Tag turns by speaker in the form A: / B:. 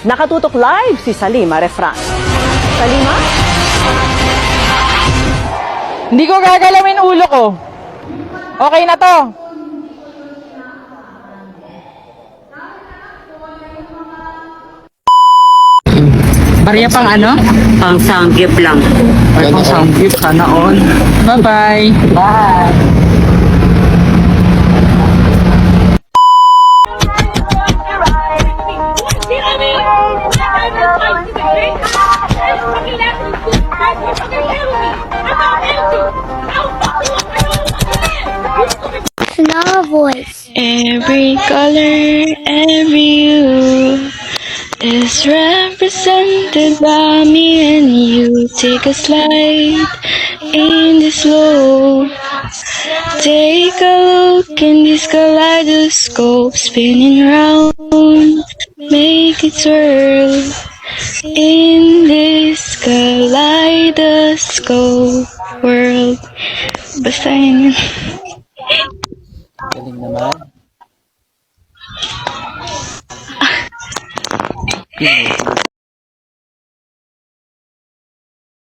A: Nakatutok live si Salima Refran. Salima?
B: Hindi ko gagalawin ulo ko. Okay na to.
C: Barya pang ano?
D: Pang sanggip lang.
C: Ay, pang samgyup. Sana all. Bye-bye. Bye.
E: Sonora voice.
F: Every color, every hue is represented by me and you. Take a slide in this flow. Take a look in this kaleidoscope, spinning round, make it swirl. In this kaleidoscope world. Basta yun.
C: Galing naman.